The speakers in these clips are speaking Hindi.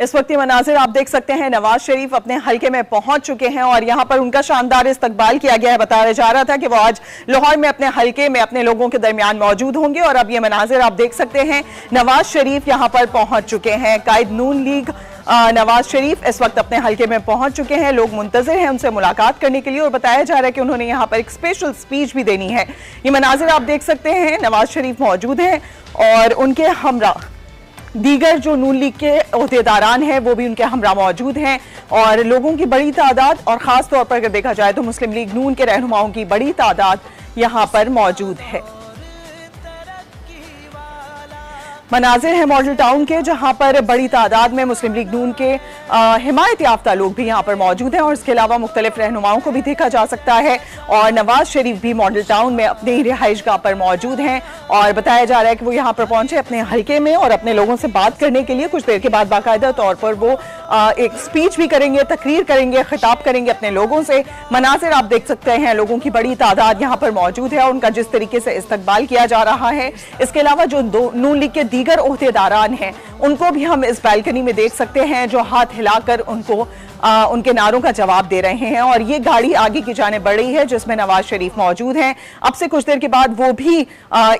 इस वक्त ये मनाजिर आप देख सकते हैं, नवाज शरीफ अपने हल्के में पहुंच चुके हैं और यहां पर उनका शानदार इस्तकबाल किया गया है। बताया जा रहा था कि वो आज लाहौर में अपने हल्के में अपने लोगों के दरमियान मौजूद होंगे और अब ये मनाजिर आप देख सकते हैं, नवाज शरीफ यहां पर पहुंच चुके हैं। कायद नून लीग नवाज शरीफ इस वक्त अपने हल्के में पहुंच चुके हैं। लोग मुंतजिर हैं उनसे मुलाकात करने के लिए और बताया जा रहा है कि उन्होंने यहां पर एक स्पेशल स्पीच भी देनी है। ये मनाजिर आप देख सकते हैं, नवाज शरीफ मौजूद हैं और उनके हमरा दीगर जो नून लीग के ओहदेदारान हैं वो भी उनके हमरा मौजूद हैं और लोगों की बड़ी तादाद और ख़ास तौर पर अगर देखा जाए तो मुस्लिम लीग नून के रहनुमाओं की बड़ी तादाद यहाँ पर मौजूद है। मनाजिर है मॉडल टाउन के, जहां पर बड़ी तादाद में मुस्लिम लीग नून के हिमायत याफ्ता लोग भी यहां पर मौजूद हैं और इसके अलावा मुख्तलिफ रहनुमाओं को भी देखा जा सकता है और नवाज शरीफ भी मॉडल टाउन में अपने रिहाइशगाह पर मौजूद हैं और बताया जा रहा है कि वो यहां पर पहुंचे अपने हल्के में और अपने लोगों से बात करने के लिए। कुछ देर के बाद बाकायदा तौर पर वो एक स्पीच भी करेंगे, तकरीर करेंगे, खिताब करेंगे अपने लोगों से। मनाजिर आप देख सकते हैं, लोगों की बड़ी तादाद यहाँ पर मौजूद है और उनका जिस तरीके से इस्तकबाल किया जा रहा है। इसके अलावा जो नून लीग के दीगर ओहदेदारान हैं उनको भी हम इस बालकनी में देख सकते हैं, जो हाथ हिलाकर उनको उनके नारों का जवाब दे रहे हैं और ये गाड़ी आगे की जाने बढ़ रही है जिसमें नवाज शरीफ मौजूद हैं। अब से कुछ देर के बाद वो भी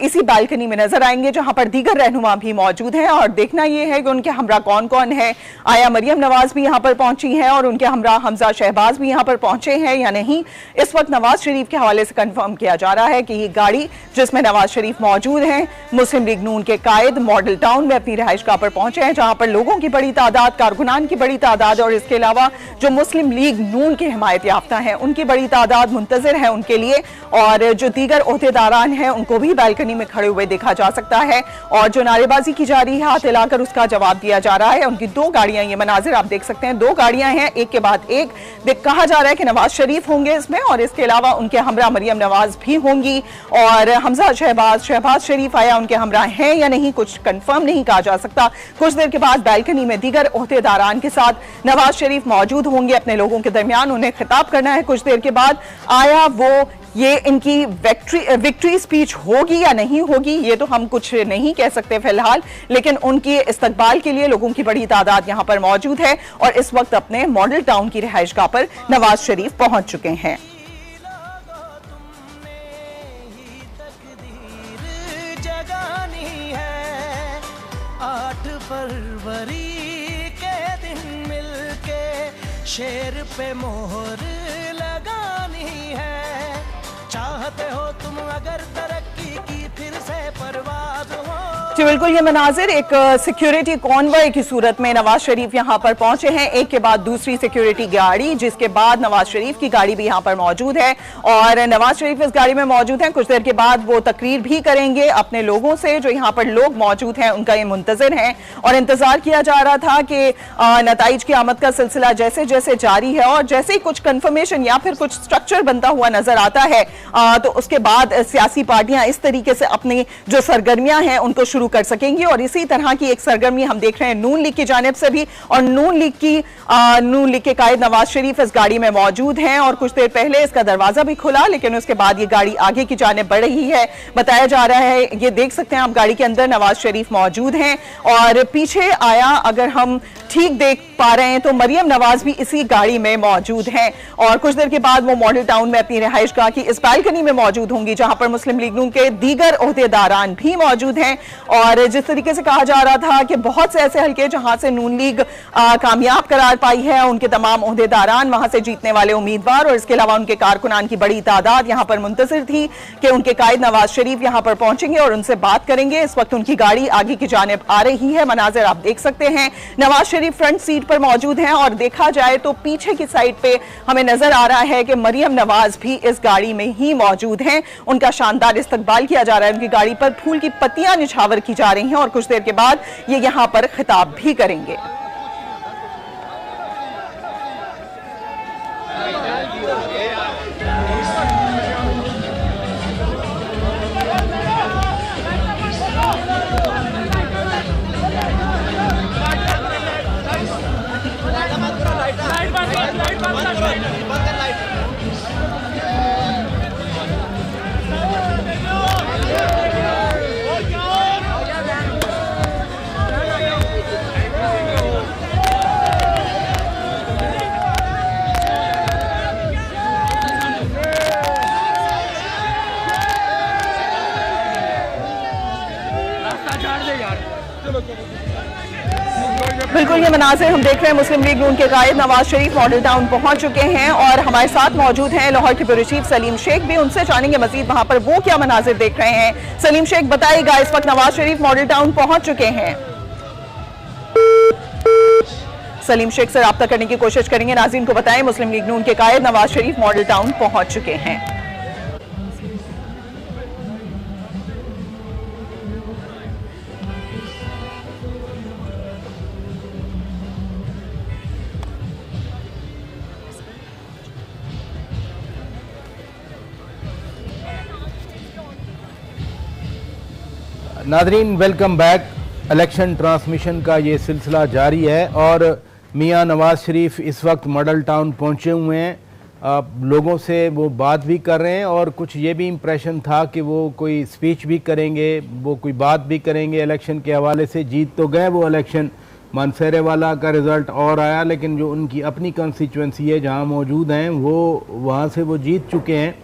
इसी बालकनी में नजर आएंगे जहां पर दीगर रहनुमा भी मौजूद हैं और देखना यह है कि उनके हमरा कौन कौन है। आया मरियम नवाज भी यहां पर पहुंची हैं और उनके हमरा हमजा शहबाज भी यहां पर पहुंचे हैं या नहीं, इस वक्त नवाज शरीफ के हवाले से कंफर्म किया जा रहा है कि ये गाड़ी जिसमें नवाज शरीफ मौजूद हैं मुस्लिम लीग नून के कायद मॉडल टाउन में अपनी रिहाइशगाह पर पहुंचे हैं, जहां पर लोगों की बड़ी तादाद, कारकुनान की बड़ी तादाद और इसके अलावा जो मुस्लिम लीग नून के हिमायत याफ्ता हैं उनकी बड़ी तादाद मुंतजिर है उनके लिए और जो दीगर ओहदेदारान हैं उनको भी बालकनी में खड़े हुए देखा जा सकता है और जो नारेबाजी की जा रही है हाथ हिलाकर उसका जवाब दिया जा रहा है। उनकी दो गाड़ियां, ये मनाजिर आप देख सकते हैं, दो गाड़ियां हैं एक के बाद एक। कहा जा रहा है कि नवाज शरीफ होंगे इसमें और इसके अलावा उनके हमरा मरियम नवाज भी होंगी और हमजा शहबाज शरीफ आया उनके हमरा हैं या नहीं कुछ कंफर्म नहीं कहा जा सकता। कुछ देर के बाद बालकनी में दीगर ओहदेदारान के साथ नवाज शरीफ मौजूद होंगे अपने लोगों के दरमियान, उन्हें खिताब करना है। कुछ देर के बाद आया वो ये इनकी विक्ट्री स्पीच होगी या नहीं होगी ये तो हम कुछ नहीं कह सकते फिलहाल, लेकिन उनकी इस्तकबाल के लिए लोगों की बड़ी तादाद यहां पर मौजूद है और इस वक्त अपने मॉडल टाउन की रिहाइशगाह पर नवाज शरीफ पहुंच चुके हैं। शेर पे मोहर लगानी है, चाहते हो तुम अगर तरक्की की फिर से परवाज हो। जी बिल्कुल, ये मनाजिर एक सिक्योरिटी कॉन्वॉय की सूरत में नवाज शरीफ यहाँ पर पहुंचे हैं, एक के बाद दूसरी सिक्योरिटी गाड़ी, जिसके बाद नवाज शरीफ की गाड़ी भी यहाँ पर मौजूद है और नवाज शरीफ इस गाड़ी में मौजूद हैं। कुछ देर के बाद वो तकरीर भी करेंगे अपने लोगों से, जो यहाँ पर लोग मौजूद हैं उनका ये मुंतजिर हैं और इंतजार किया जा रहा था कि नताइज की आमद का सिलसिला जैसे जैसे जारी है और जैसे ही कुछ कंफर्मेशन या फिर कुछ स्ट्रक्चर बनता हुआ नजर आता है तो उसके बाद सियासी पार्टियां इस तरीके से अपनी जो सरगर्मियां हैं उनको शुरू कर सकेंगी और इसी तरह की एक सरगर्मी हम देख रहे हैं नून लीग की जानिब से भी और नून लीग के कायद नवाज शरीफ इस गाड़ी में मौजूद हैं और कुछ देर पहले इसका दरवाजा भी खुला, लेकिन उसके बाद ये गाड़ी आगे की जानिब बढ़ रही है। बताया जा रहा है, ये देख सकते हैं आप गाड़ी के अंदर नवाज शरीफ मौजूद हैं और पीछे आया अगर हम ठीक देख पा रहे हैं तो मरियम नवाज भी इसी गाड़ी में मौजूद हैं और कुछ देर के बाद वो मॉडल टाउन में अपनी रिहाइशगाह की इस बालकनी में मौजूद होंगी जहां पर मुस्लिम लीग नून के दीगर ओहदेदारान भी मौजूद हैं और जिस तरीके से कहा जा रहा था कि बहुत से ऐसे हल्के जहां से नून लीग कामयाब करार पाई है, उनके तमाम ओहदेदारान, वहां से जीतने वाले उम्मीदवार और इसके अलावा उनके कारकुनान की बड़ी तादाद यहां पर मुंतजिर थी कि उनके कायद नवाज शरीफ यहां पर पहुंचेंगे और उनसे बात करेंगे। इस वक्त उनकी गाड़ी आगे की जानिब आ रही है, मनाजिर आप देख सकते हैं। नवाज शरीफ फ्रंट सीट पर मौजूद हैं और देखा जाए तो पीछे की साइड पे हमें नजर आ रहा है कि मरियम नवाज भी इस गाड़ी में ही मौजूद हैं। उनका शानदार इस्तकबाल किया जा रहा है, उनकी गाड़ी पर फूल की पत्तियां निछावर की जा रही हैं और कुछ देर के बाद ये यहां पर खिताब भी करेंगे। बिल्कुल ये मनाजिर हम देख रहे हैं। मुस्लिम लीग नून के कायद नवाज शरीफ मॉडल टाउन पहुंच चुके हैं और हमारे साथ मौजूद हैं लाहौर के ब्यूरो चीफ सलीम शेख भी। उनसे जानेंगे मजीद वहां पर वो क्या मनाजिर देख रहे हैं। सलीम शेख बताइएगा, इस वक्त नवाज शरीफ मॉडल टाउन पहुंच चुके हैं। सलीम शेख से राब्ता करने की कोशिश करेंगे। नाज़रीन को बताएं, मुस्लिम लीग नून के कायद नवाज शरीफ मॉडल टाउन पहुंच चुके हैं। Nadreen welcome back. Election transmission का ये सिलसिला जारी है और मियां नवाज शरीफ इस वक्त मॉडल टाउन पहुंचे हुए हैं। लोगों से वो बात भी कर रहे हैं और कुछ ये भी इम्प्रेशन था कि वो कोई स्पीच भी करेंगे, वो कोई बात भी करेंगे इलेक्शन के हवाले से। जीत तो गए वो इलेक्शन, मानसरे वाला का रिज़ल्ट और आया, लेकिन जो उनकी अपनी कॉन्स्टिट्यूंसी है जहां मौजूद हैं वो वहां से वो जीत चुके हैं।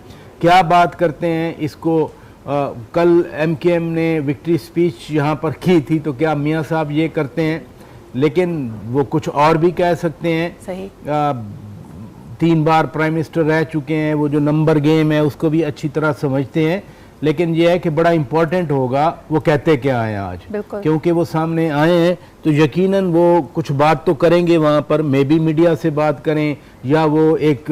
क्या बात करते हैं इसको। कल एमकेएम ने विक्ट्री स्पीच यहाँ पर की थी, तो क्या मियाँ साहब ये करते हैं, लेकिन वो कुछ और भी कह सकते हैं। सही 3 बार प्राइम मिनिस्टर रह चुके हैं, वो जो नंबर गेम है उसको भी अच्छी तरह समझते हैं। लेकिन ये है कि बड़ा इम्पोर्टेंट होगा वो कहते क्या हैं आज, क्योंकि वो सामने आए हैं तो यकीनन वो कुछ बात तो करेंगे वहाँ पर। मे बी मीडिया से बात करें या वो एक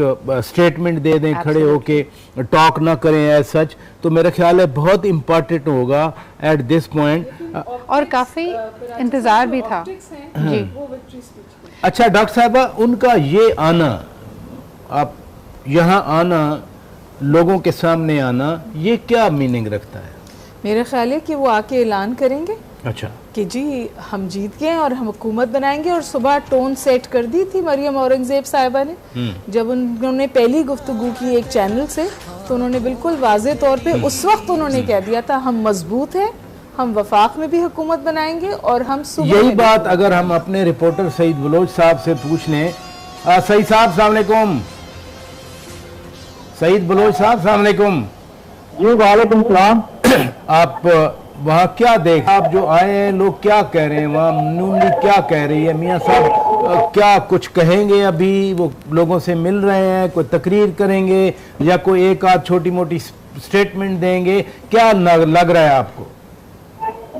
स्टेटमेंट दे दें खड़े होके, टॉक ना करें एज सच। तो मेरा ख्याल है बहुत इम्पोर्टेंट होगा एट दिस पॉइंट। और काफ़ी इंतज़ार भी था जी। अच्छा डॉक्टर साहबा, उनका ये आना, आप यहाँ आना, लोगों के सामने आना, ये क्या मीनिंग रखता है? मेरा ख्याल है कि वो आके ऐलान करेंगे अच्छा कि जी हम जीत गए और हम हुकूमत बनाएंगे। और सुबह टोन सेट कर दी थी मरियम औरंगजेब साहिबा ने, जब उन्होंने पहली गुफ्तगू की एक चैनल से, तो उन्होंने बिल्कुल वाज़े तौर पे उस वक्त उन्होंने कह दिया था हम मजबूत हैं, हम वफाक में भी हुकूमत बनाएंगे और हम सुबह। यही बात अगर हम अपने रिपोर्टर सईद बलोच साहब से पूछ लें। सईद साहब अस्सलाम वालेकुम। सईद बलोच साहब अस्सलाम वालेकुम। जी वालेकुम सलाम। आप वहाँ क्या देख, आप जो आए हैं लोग क्या कह रहे हैं, वहाँ नून लीग क्या कह रही है? मियाँ साहब क्या कुछ कहेंगे? अभी वो लोगों से मिल रहे हैं, कोई तकरीर करेंगे या कोई एक आध छोटी मोटी स्टेटमेंट देंगे? क्या लग रहा है आपको?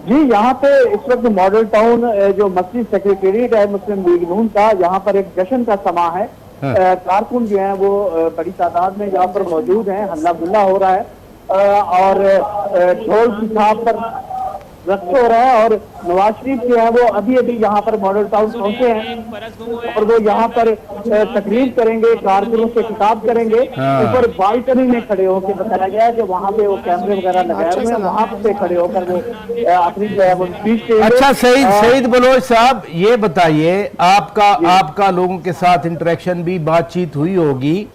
जी यहाँ पे इस वक्त मॉडल टाउन जो मस्जिद सेक्रेटेरिएट है मुस्लिम लीग नून का, यहाँ पर एक जश्न का समा है। कारकुन जो है वो बड़ी तादाद में यहाँ पर मौजूद हैं, हल्ला गुल्ला हो रहा है और ढोल की छाप पर रक्त हो रहा है। और नवाज शरीफ जो है वो अभी अभी यहाँ पर मॉडल टाउन पहुंचे हैं और वो यहाँ पर तकरीर करेंगे, कारकुनों से खिताब करेंगे। ऊपर बालकनी में खड़े होकर बताया गया है कि वहाँ पे वो कैमरे वगैरह लगाए हुए हैं, वहाँ पे खड़े होकर वो अपनी जो है वो स्पीच। अच्छा सईद बलोच साहब, ये बताइए, आपका लोगों के साथ इंटरेक्शन भी, बातचीत हुई होगी।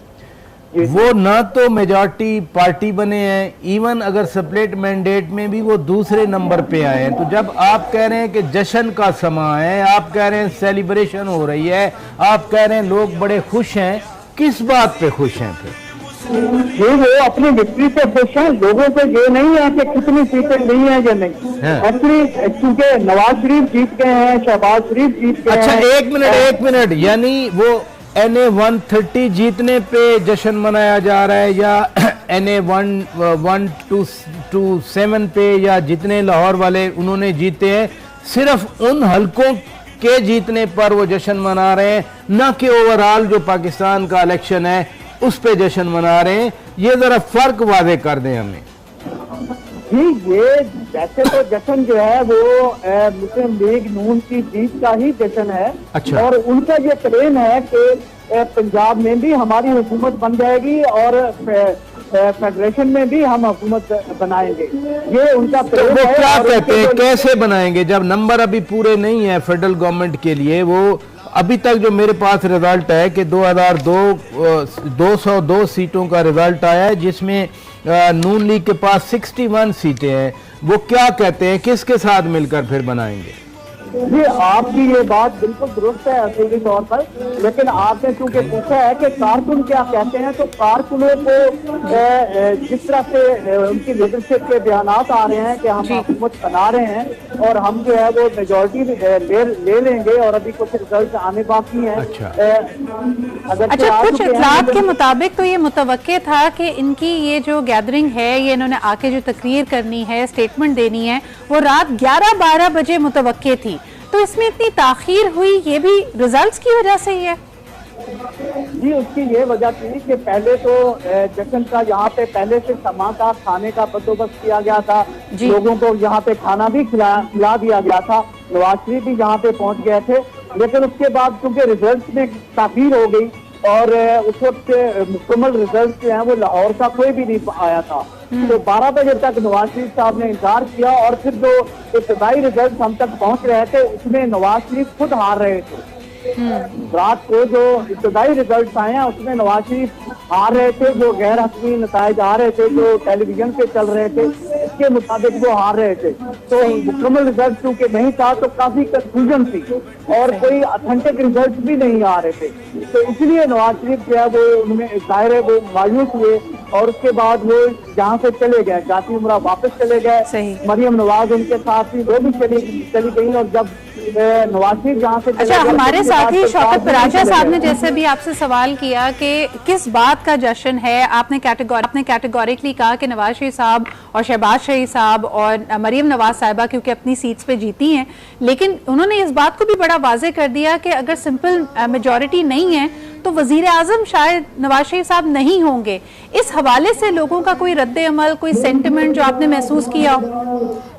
वो ना तो मेजॉरिटी पार्टी बने हैं, इवन अगर स्प्लिट मैंडेट में भी वो दूसरे नंबर पे आए हैं। तो जब आप कह रहे हैं कि जश्न का समा है, आप कह रहे हैं सेलिब्रेशन हो रही है, आप कह रहे हैं लोग बड़े खुश हैं, किस बात पे खुश हैं फिर? ये वो अपनी विक्ट्री से खुश हैं। लोगों को ये नहीं है कि कितनी सीटें नहीं है या नहीं, एक्चुअली क्योंकि नवाज शरीफ जीत गए हैं, शहबाज शरीफ जीत गए हैं। अच्छा एक मिनट, यानी वो NA 130 जीतने पे जश्न मनाया जा रहा है या NA 127 पे, या जितने लाहौर वाले उन्होंने जीते हैं सिर्फ उन हलकों के जीतने पर वो जश्न मना रहे हैं, ना कि ओवरऑल जो पाकिस्तान का इलेक्शन है उस पे जश्न मना रहे हैं? ये जरा फर्क वादे कर दें हमें। जी ये वैसे तो जश्न जो है वो मुस्लिम लीग नून की जीत का ही जश्न है। अच्छा। और उनका ये क्लेम है कि पंजाब में भी हमारी हुकूमत बन जाएगी और फेडरेशन में भी हम हुकूमत बनाएंगे, ये उनका तो वो क्या कहते हैं, कैसे बनाएंगे जब नंबर अभी पूरे नहीं है फेडरल गवर्नमेंट के लिए? वो अभी तक जो मेरे पास रिजल्ट है कि 202 सीटों का रिजल्ट आया है, जिसमें नून लीग के पास 61 सीटें हैं। वो क्या कहते हैं, किसके साथ मिलकर फिर बनाएंगे? जी आपकी ये बात बिल्कुल दुरुस्त है असली तौर पर, लेकिन आपने चूंकि पूछा है कि कारकुन क्या कहते हैं, तो कारकुनों को जिस तरह से उनकी लीडरशिप के बयान आ रहे हैं कि हम हुकूमत बना रहे हैं और हम जो है वो मेजोरिटी ले लेंगे और अभी कुछ रिजल्ट आने बाकी हैं। अच्छा, कुछ इत्तलात के मुताबिक तो ये मुतवक्के था कि इनकी ये जो गैदरिंग है, ये इन्होंने आके जो तकरीर करनी है, स्टेटमेंट देनी है, वो रात 11-12 बजे मुतवक्के थी, तो इसमें इतनी ताखीर हुई, ये भी रिजल्ट्स की वजह से ही है? जी उसकी ये वजह थी कि पहले तो जश्न का यहाँ पे पहले से समा का खाने का बंदोबस्त किया गया था, लोगों को यहाँ पे खाना भी खिला दिया गया था, नवाज शरीफ भी यहाँ पे पहुँच गए थे, लेकिन उसके बाद क्योंकि रिजल्ट में ताखीर हो गई और उस वक्त मुकम्मल रिजल्ट जो है वो लाहौर का कोई भी नहीं आया था, तो 12 बजे तक नवाज शरीफ साहब ने इंतजार किया और फिर जो इब्तदाई रिजल्ट हम तक पहुंच रहे थे उसमें नवाज शरीफ खुद हार रहे थे। रात को जो इब्तदाई रिजल्ट आए हैं उसमें नवाज शरीफ हार रहे थे, जो गैर हकीमी नताइज आ रहे थे, जो टेलीविजन पे चल रहे थे इसके मुताबिक वो हार रहे थे, तो मुकम्मल रिजल्ट क्योंकि नहीं था तो काफी कंफ्यूजन थी और कोई ऑथेंटिक रिजल्ट भी नहीं आ रहे थे, तो इसलिए नवाज शरीफ जो है वो उनमें जाहिर है वो मायूस हुए और उसके बाद वो जहाँ से चले गए, जाती उम्रा वापस चले गए, मरियम नवाज उनके साथ ही वो भी चली गई और जब नवाज शरीफ जहाँ से अच्छा, हमारे साथी शौकत राजा साहब ने जैसे भी आपसे सवाल किया कि किस बात का जश्न है, आपने कैटेगोरिकली कहा कि नवाज शरीफ साहब और शहबाज शरीफ साहब और मरियम नवाज साहिबा क्योंकि अपनी सीट्स पे जीती हैं, लेकिन उन्होंने इस बात को भी बड़ा वाजे कर दिया कि अगर सिंपल मेजॉरिटी नहीं है तो वजीर आजम शायद नवाज शरीफ साहब नहीं होंगे। इस हवाले से लोगों का कोई रद्द अमल, कोई सेंटिमेंट जो आपने महसूस किया?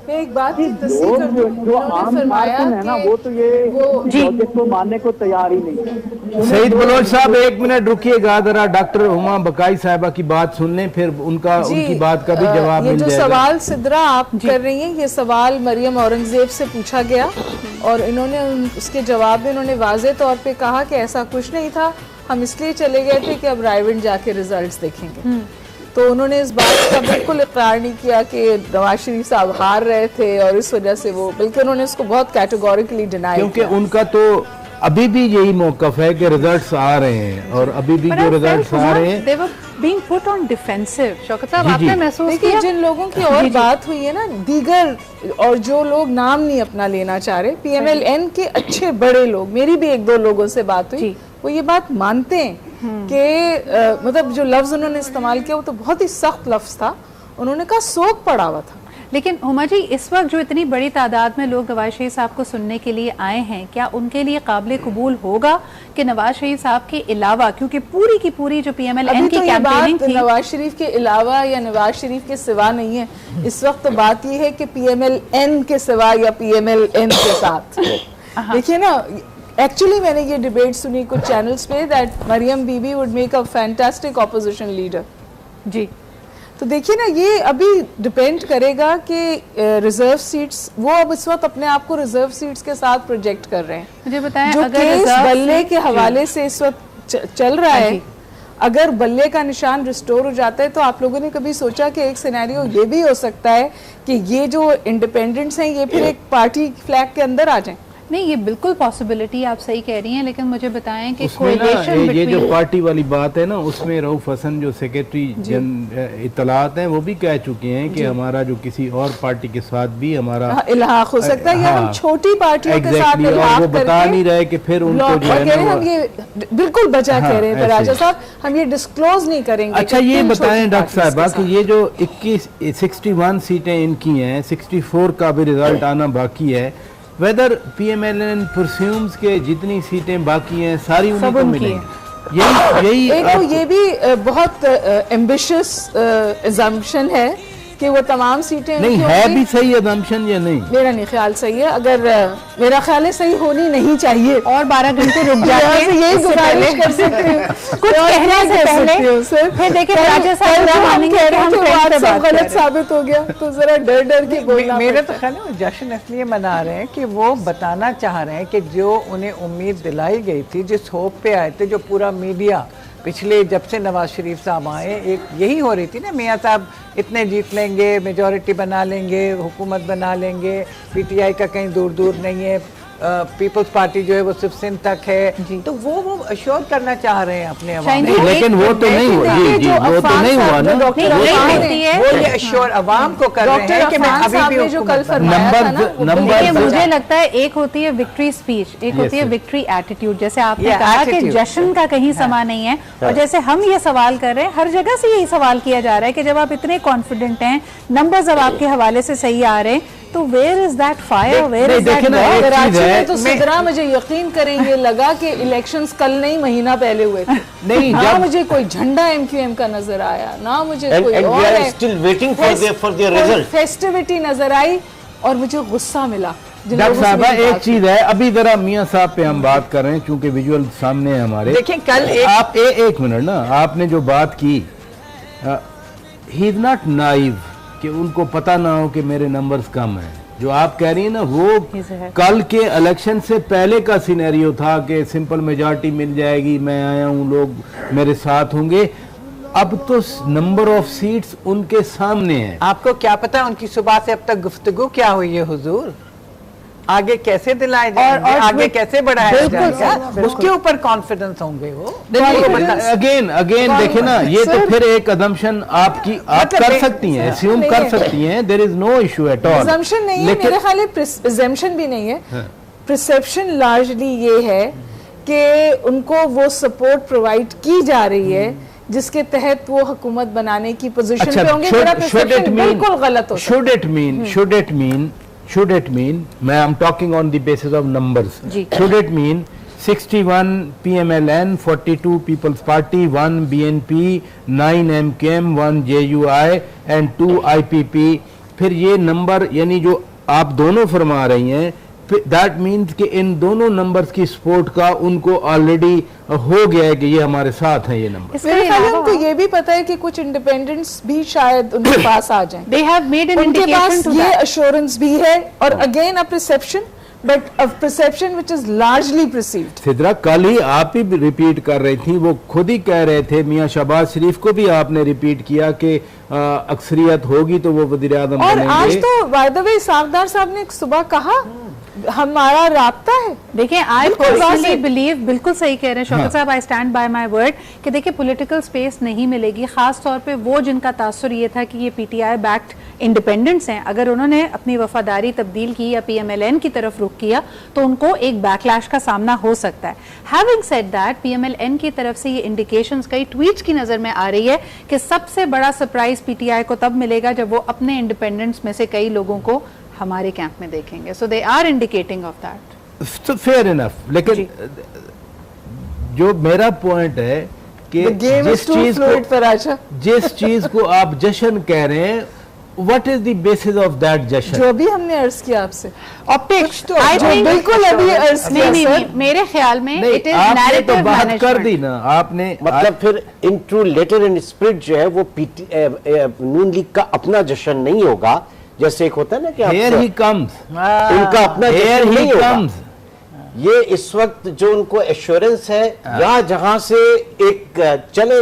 मैं एक बात जो आम कारकुन है ना वो तो ये प्रोजेक्ट को मानने को तैयार ही नहीं। सईद बलोच साहब 1 मिनट रुकिएगा, जरा डॉक्टर हुमा बकाई साहिबा की बात सुन लें, फिर उनकी बात का भी जवाब मिल जाएगा। ये जो सवाल सिद्रा आप कर रही हैं, ये सवाल मरियम औरंगजेब से पूछा गया और इन्होंने उसके जवाब में उन्होंने वाजे तौर पे कहा कि ऐसा कुछ नहीं था, हम इसलिए चले गए थे कि अब रायविंड जाके रिजल्ट्स देखेंगे। तो उन्होंने इस बात का बिल्कुल इकरार नहीं किया कि नवाज शरीफ साहब हार रहे थे और इस वजह से वो, बल्कि उन्होंने उसको बहुत कैटेगोरिकली डिनाई किया, क्योंकि उनका तो अभी भी यही मौकफ है कि रिजल्ट्स आ रहे हैं और अभी भी जो रिजल्ट्स आ रहे हैं they were being put on defensive। Shaukat साहब आपने महसूस किया? जिन लोगों की और बात हुई है ना, दीगर और जो लोग नाम नहीं अपना लेना चाह रहे, PMLN के अच्छे बड़े लोग, मेरी भी 1-2 लोगों से बात हुई, वो ये बात मानते हैं कि मतलब जो लफ्ज उन्होंने इस्तेमाल किया वो तो बहुत ही सख्त लफ्ज था, उन्होंने कहा सोग पड़ा हुआ था। लेकिन हुमा जी, इस वक्त जो इतनी बड़ी तादाद में लोग नवाज शरीफ साहब को सुनने के लिए आए हैं, क्या उनके लिए काबिल कबूल होगा कि नवाज शरीफ साहब के अलावा, क्योंकि पूरी की पूरी जो PMLN की कैंपेनिंग थी, नवाज शरीफ के अलावा या नवाज शरीफ के सिवा नहीं है, इस वक्त तो बात ये है कि PMLN के सिवा या PMLN के साथ। देखिए ना, एक्चुअली मैंने ये डिबेट सुनी कुछ चैनल्स पे that Maryam Bibi would make a fantastic opposition leader. जी, तो देखिए ना, ये अभी डिपेंड करेगा कि रिजर्व सीट्स, वो अब इस वक्त अपने आप को रिजर्व सीट्स के साथ प्रोजेक्ट कर रहे हैं। मुझे बताएं, जो अगर केस बल्ले के हवाले से इस वक्त चल रहा है, अगर बल्ले का निशान रिस्टोर हो जाता है तो आप लोगों ने कभी सोचा कि एक सिनेरियो ये भी हो सकता है कि ये जो इंडिपेंडेंट्स हैं ये फिर एक पार्टी फ्लैग के अंदर आ जाएं? नहीं, ये बिल्कुल पॉसिबिलिटी आप सही कह रही हैं, लेकिन मुझे बताएं कि ये जो पार्टी वाली बात है ना, उसमें रऊफ हसन जो सेक्रेटरी इत्तलात हैं वो भी कह चुके हैं कि हमारा जो किसी और पार्टी के साथ भी हमारा इल्हाक हो सकता है, या हम छोटी पार्टियों के साथ इल्हाक वो बता नहीं रहे कि फिर उनको जो है ना, हम ये बिल्कुल बचा कह रहे हैं राजा साहब, हम ये डिस्क्लोज नहीं करेंगे। अच्छा, ये बताएं डॉक्टर साहबा कि ये जो 61 सीटें इनकी हैं, 64 का भी रिजल्ट आना बाकी है, वेदर PMLN परस्यूम्स के जितनी सीटें बाकी हैं सारी उन्हीं को मिलेंगी? यही एक तो ये भी बहुत एम्बिशियस अजम्पशन है कि वो तमाम सीटें नहीं है भी सही अजम्पशन या नहीं? मेरा नहीं ख्याल सही है, अगर मेरा ख्याल है सही होनी नहीं चाहिए और 12 घंटे रुक जाए यही गुजारिश कर सकते हैं कुछ कहने से पहले। फिर देखिए राजा साहब सब गलत साबित हो गया तो जरा डर डर के बोलना। मेरे तो ख्याल है वो जश्न इसलिए मना रहे हैं कि वो बताना चाह रहे हैं कि जो उन्हें उम्मीद दिलाई गई थी, जिस होप पे आए थे, जो पूरा मीडिया पिछले जब से नवाज शरीफ साहब आए एक यही हो रही थी ना, मियाँ साहब इतने जीत लेंगे, मेजॉरिटी बना लेंगे, हुकूमत बना लेंगे, PTI का कहीं दूर दूर नहीं है, पीपल्स पार्टी जो है वो सिर्फ सिंध तक है, तो वो अश्योर करना चाह रहे हैं अपने अवाम को। लेकिन वो तो नहीं हुआ जी, वो तो नहीं हुआ ना। वो ये अश्योर अवाम को कर रहे हैं कि मैं अभी भी जो कल फरमाया था ना, नंबर मुझे लगता है एक होती है विक्ट्री स्पीच, एक होती है विक्ट्री एटीट्यूड। जैसे आपने कहा कि जश्न का कहीं समा नहीं है, और जैसे हम ये सवाल कर रहे हैं, हर जगह से यही सवाल किया जा रहा है कि जब आप इतने कॉन्फिडेंट हैं, नंबर्स अब आपके हवाले से सही आ रहे हैं, तो where is that fire, where is that Karachi में तो सिदरा, मुझे यकीन करें ये लगा कि इलेक्शंस कल नहीं महीना पहले हुए थे। नहीं, ना मुझे कोई झंडा MQM का नजर आया, ना मुझे कोई और still waiting for their result festivity नजर आई, और मुझे गुस्सा मिला। डॉक्टर साहब एक चीज है, अभी जरा मियां साहब पे हम बात कर रहे हैं क्योंकि विजुअल सामने है हमारे। देखिए कल आप एक मिनट ना, आपने जो बात की, ही इज नॉट नाइव कि उनको पता ना हो कि मेरे नंबर्स कम हैं। जो आप कह रही हैं ना, वो कल के इलेक्शन से पहले का सिनेरियो था कि सिंपल मेजॉरिटी मिल जाएगी, मैं आया हूं, लोग मेरे साथ होंगे। अब तो नंबर ऑफ सीट्स उनके सामने है। आपको क्या पता उनकी सुबह से अब तक गुफ्तगू क्या हुई है हुजूर, आगे कैसे दिलाए जाएंगे, आगे कैसे बढ़ाया जाएगा, उसके ऊपर कॉन्फिडेंस होंगे वो। अगेन देखे ना, ये तो फिर एक अजम्पशन आपकी आप कर सकती हैं, अस्यूम कर सकती हैं, there is no issue at all. Assumption नहीं है, मेरे ख्याल में प्रिजम्पशन भी नहीं है, परसेप्शन लार्जली ये है कि उनको वो सपोर्ट प्रोवाइड की जा रही है जिसके तहत वो हुकूमत बनाने की पोजीशन पे होंगे। मेरा परसेप्शन बिल्कुल गलत होता है। Should it mean, I'm talking on the basis of numbers. Should it mean 61 PMLN, 42 People's Party, 1 BNP, 9 MKM, 1 JUI and 2 IPP? फिर ये नंबर यानी जो आप दोनों फरमा रही हैं, दैट मीन्स कि इन दोनों नंबर्स की सपोर्ट का उनको ऑलरेडी हो गया है कि ये हमारे साथ हैं ये नंबर। मेरे ख्याल में उनको ये भी पता है कि कुछ इंडिपेंडेंट्स भी शायद उनके पास आ जाएं। They have made an उनके पास indication to ये that. assurance भी है, और again a perception, but a perception which is largely perceived. Sidra, कल ही आप ही रिपीट कर रही थी, वो खुद ही कह रहे थे, मियां शहबाज शरीफ को भी आपने रिपीट किया कि अक्सरियत होगी तो वो वज़ीर आज़म बनेंगे। और आज तो बाय द वे साफदार साहब ने सुबह कहा हमारा राब्ता है। देखिए, आई पर्सनली बिलीव, बिल्कुल सही कह रहे हैं शौकत साहब, I stand by my word कि देखिए पॉलिटिकल स्पेस नहीं मिलेगी, खास तौर पे वो जिनका तासुर ये था कि ये PTI बैक्ड इंडिपेंडेंट्स हैं, अगर उन्होंने अपनी वफादारी तब्दील की या PMLN की तरफ रुख किया तो उनको एक बैकलैश का सामना हो सकता है। हैविंग सेड दैट, PMLN की तरफ से ये इंडिकेशंस कई ट्वीट्स की नजर में आ रही है कि सबसे बड़ा सरप्राइज PTI को तब मिलेगा जब वो अपने इंडिपेंडेंट्स में से कई लोगों को हमारे कैंप में देखेंगे। So they are indicating of that. Fair enough, लेकिन जो मेरा पॉइंट है कि जिस चीज को आप जश्न कह रहे हैं, what is the basis of that जश्न? जो भी हमने अर्ज किया आपसे, ऑप्टिक्स तो बिल्कुल अभी अर्ज किया। नहीं, मेरे ख्याल में इट इज नैरेटिव तो बात कर दी ना आपने, मतलब फिर in true letter and spirit जो है वो नून लीग का अपना जश्न नहीं होगा, जैसे एक होता है ना कि Here he comes, उनका अपना Here he नहीं comes. होगा। ये इस वक्त जो उनको एश्योरेंस है या जहां से एक चले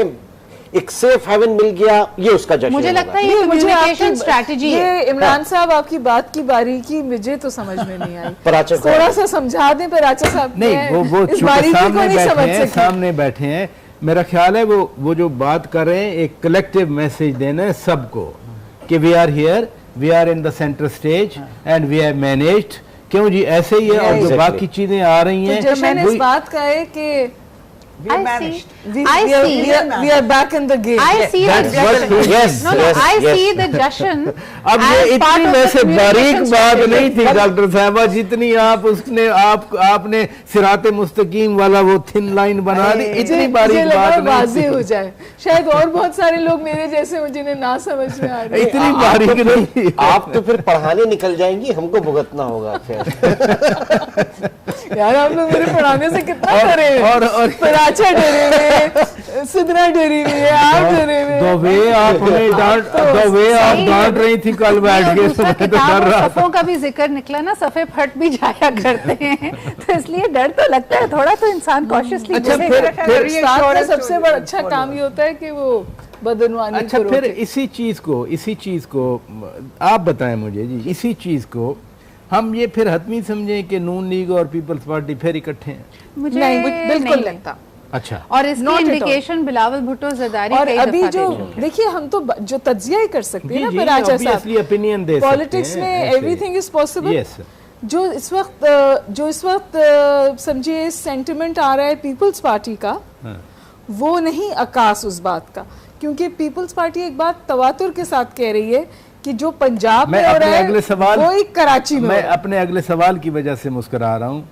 एक सेफ हेवन मिल गया, ये उसका जश्न मुझे लगता है ये कम्युनिकेशन स्ट्रेटजी है। इमरान साहब, आपकी बात की बारीकी मुझे तो समझ में नहीं आई, पराचा थोड़ा सा समझा दें पराचा साहब। नहीं, वो इस बारीकी को नहीं समझ सके। सामने बैठे हैं, मेरा ख्याल है वो जो बात कर रहे हैं, एक कलेक्टिव मैसेज देना है सबको कि we are here, we are in the centre stage and we have managed. क्यों जी, ऐसे ही है। और जो बाकी चीजें आ रही हैं, तो मैंने इस बात का है कि I we are back in the game. I see the जश्न। अब ये इतनी वैसे बारीक बात नहीं थी डॉक्टर साहबा, जितनी आपने सिराते मुस्तकीम वाला वो थिन लाइन बना दी, इतनी बारीक बात नहीं हो जाए। शायद और बहुत सारे लोग मेरे जैसे जिन्हें ना समझ में आ रही, इतनी बारीक नहीं। आप तो फिर पढ़ाने निकल जाएंगी, हमको भुगतना होगा फिर। यार आप लोग मेरे पढ़ाने से कितना डरे हैं। और पराचा डरे हुए, सिदरा डरी हुई है, आप डरे हुए। द वे आप डांट रही थी कल बैठ के, सफों का भी जिक्र निकला ना, सफे फट भी जाया करते हैं, तो इसलिए डर तो लगता है थोड़ा, तो इंसान कॉशियसली। अच्छा, फिर सबसे बड़ा अच्छा काम ये होता है कि वो बदनवानी। अच्छा, फिर इसी चीज को आप बताएं मुझे जी, इसी चीज को हम ये फिर हतमी समझें कि नून लीग और पीपल्स पार्टी फिर इकट्ठे हैं? मुझे नहीं, बिल्कुल नहीं लगता। अच्छा, और इसकी इंडिकेशन बिलावल भुट्टो जरदारी और कई अभी दफा जो दे चुके हैं। देखिए हम तो जो तज्जिया ही कर सकते हैं ना जी, पर राजा obviously साहब, opinion दे सकते पॉलिटिक्स हैं, में ऐसे। Everything is possible. Yes, sir. जो इस वक्त समझिए सेंटिमेंट आ रहा है पीपल्स पार्टी का, वो नहीं आकाश उस बात का, क्योंकि पीपल्स पार्टी एक बात तवातुर के साथ कह रही है कि जो पंजाब में हो रहा है वो ही कराची में। मैं अपने अगले सवाल की वजह से मुस्कुरा रहा हूँ।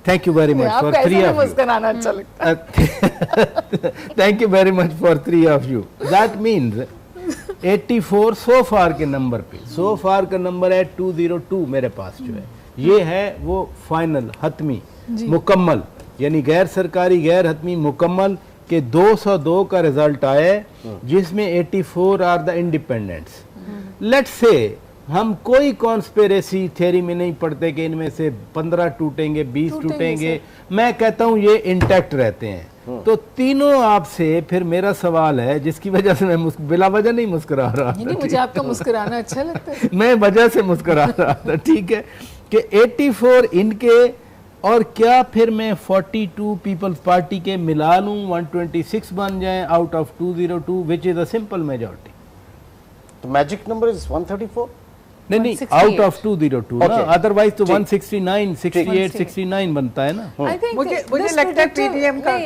Thank you very much for three of you. मुस्कुराना अच्छा लगता है। Thank you very much for three of you. That means 84 सो फार के नंबर पे, सो फार का नंबर है 202 मेरे पास जो है, ये है वो फाइनल हतमी मुकम्मल, यानी गैर सरकारी गैर हतमी मुकम्मल के 202 का रिजल्ट आया जिसमें 84 are the independents. Let's say हम कोई कॉन्स्पिरेसी थ्योरी में नहीं पढ़ते कि इनमें से 15 टूटेंगे 20 टूटेंगे, मैं कहता हूं ये इंटैक्ट रहते हैं। तो तीनों आपसे फिर मेरा सवाल है, जिसकी वजह से मैं बिला वजह नहीं मुस्कुरा रहा था, मुझे आपका मुस्कुराना अच्छा लगता है। मैं वजह से मुस्कुरा रहा था, ठीक है, कि 84 इनके और क्या फिर मैं 42 पीपल्स पार्टी के मिला लूं 126 बन जाएं out of 202 which is a simple majority. तो मैजिक नंबर इज 134। नहीं, आउट ऑफ 202 ना, अदरवाइज तो 169 68 69 बनता है ना। मुझे लगता है पीडीएम का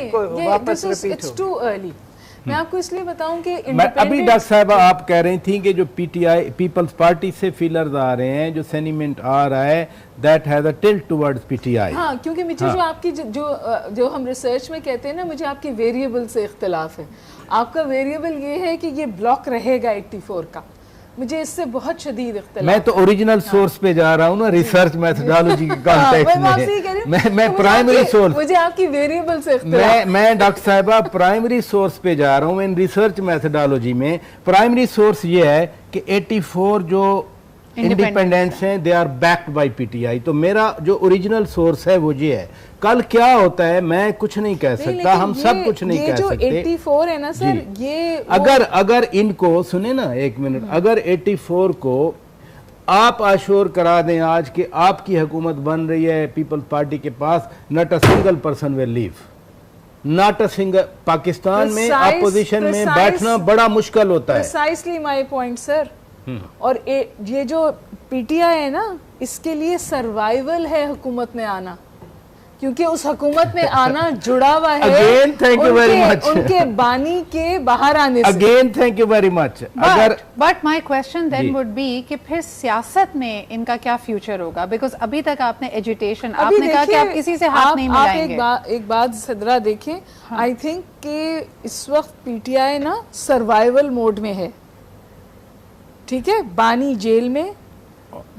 वापस रिपीट हो। It's too early. मैं आपको इसलिए बताऊं कि अभी डॉक्टर साहब आप कह रही थी कि जो पीटीआई पीपल्स पार्टी से फीलर्स आ रहे हैं, जो सेंटिमेंट आ रहा है, that has a tilt towards PTI. हाँ, क्योंकि मुझे जो आपकी जो हम रिसर्च में कहते हैं ना, मुझे आपकी वेरिएबल से इख्तिलाफ है। आपका वेरिएबल ये है कि ये ब्लॉक रहेगा 84 का, मुझे इससे बहुत शदीद इख्तिलाफ। मैं तो ओरिजिनल सोर्स पे जा रहा हूँ ना, रिसर्च मेथोडोलॉजी के कॉन्टेक्स्ट में। मैं प्राइमरी सोर्स, मुझे आपकी वेरिएबल से इख्तिलाफ। मैं डॉक्टर साहिबा प्राइमरी सोर्स पे जा रहा हूँ इन रिसर्च मेथोडोलॉजी में। प्राइमरी सोर्स ये है कि 84 जो इंडिपेंडेंट्स हैं they are backed by PTI. तो मेरा जो ओरिजिनल सोर्स है वो ये है। कल क्या होता है मैं कुछ नहीं कह सकता, हम सब कुछ नहीं कह सकते। 84 है ना सर, ये अगर इनको सुने ना एक मिनट, अगर 84 को आप आश्योर करा दें आज कि आपकी हुकूमत बन रही है पीपल्स पार्टी के पास, not a single person will leave, not a single. Pakistan में अपोजिशन में बैठना बड़ा मुश्किल होता है। Precisely my point sir. और ये जो पीटीआई है ना, इसके लिए सर्वाइवल है हुकूमत में आना, क्योंकि उस हुकूमत में आना जुड़ा हुआ है again thank you very much उनके बानी के बाहर आने से। Again thank you very much. But my question then would be कि फिर सियासत में इनका क्या फ्यूचर होगा? बिकॉज अभी तक आपने एजुटेशन, आपने कहा कि आप किसी से हाथ नहीं मिलाएंगे। आप एक बात सदरा देखें, आई थिंक कि इस वक्त पीटीआई ना सर्वाइवल मोड में है, ठीक है। बानी जेल में,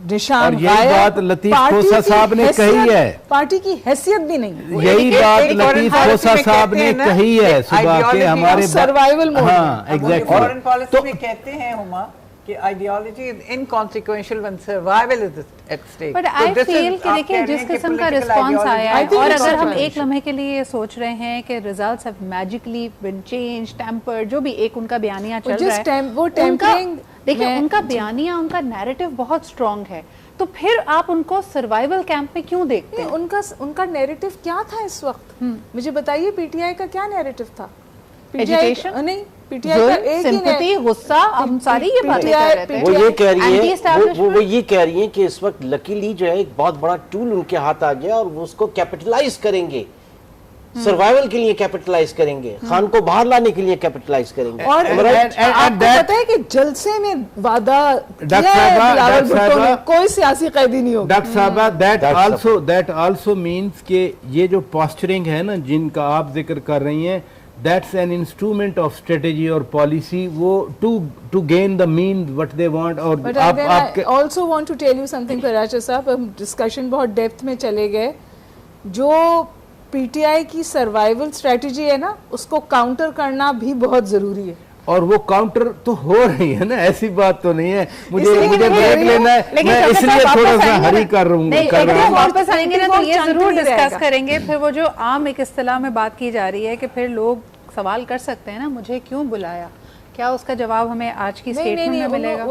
निशान और यही बात लतीफ खोसा साहब ने कही है, पार्टी की हैसियत भी नहीं। यही बात लतीफ खोसा साहब ने कही है सुबह के हमारे सर्वाइवल मोड। हाँ एग्जैक्टली। फॉरेन पॉलिसी में कहते हैं हुमा कि ideology is inconsequential when survival is at stake. But I feel कि देखिए जिस किस्म का रिस्पांस आया है, और अगर हम एक लम्हे के लिए सोच रहे हैं कि results have magically been change, tampered, जो भी एक उनका बयानिया चल रहा है, वो टेम्परिंग, देखिए उनका बयानिया, उनका नैरेटिव बहुत स्ट्रॉन्ग है, तो फिर आप उनको सर्वाइवल कैंप में क्यों देखते हैं? उनका नैरेटिव क्या था इस वक्त? मुझे बताइए, पीटीआई का क्या नैरेटिव था? एजुकेशन नहीं, पीटीआई का एक सिंपैथी, गुस्सा, हम सारी ये बातें कर रहे थे। वो ये कह रही है, वो ये कह रही है कि इस वक्त लकीली जो है एक बहुत बड़ा टूल उनके हाथ आ गया और वो उसको कैपिटलाइज करेंगे, सर्वाइवल के लिए कैपिटलाइज करेंगे, खान को बाहर लाने के लिए कैपिटलाइज करेंगे। और आपको पता है कि जलसे में वादा कोई सियासी कैदी नहीं होगा। डॉक्टर साहबा दैट आल्सो मींस कि ये जो पोस्चरिंग है ना जिनका आप जिक्र कर रही हैं, that's an instrument of strategy or policy, वो to gain the mean what they want। और but I also want to tell you something Faraz साहब, हम डिस्कशन बहुत डेप्थ में चले गए। जो पीटीआई की सर्वाइवल स्ट्रेटजी है ना, उसको काउंटर करना भी बहुत जरूरी है, और वो काउंटर तो हो रही है ना, ऐसी बात तो नहीं है। मुझे ब्रेक लेना है, मैं इसलिए थोड़ा सा हरी कर रहा हूँ। वापस आएंगे ना तो ये जरूर डिस्कस करेंगे। फिर वो जो आम एक इस्तिलाह में बात की जा रही है कि फिर लोग सवाल कर सकते हैं ना, मुझे क्यों बुलाया, क्या उसका जवाब हमें आज की स्टेटमेंट में मिलेगा?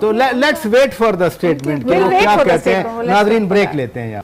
तो let's wait for the statement, क्या कहते हैं नाजरीन। ब्रेक लेते हैं यहाँ।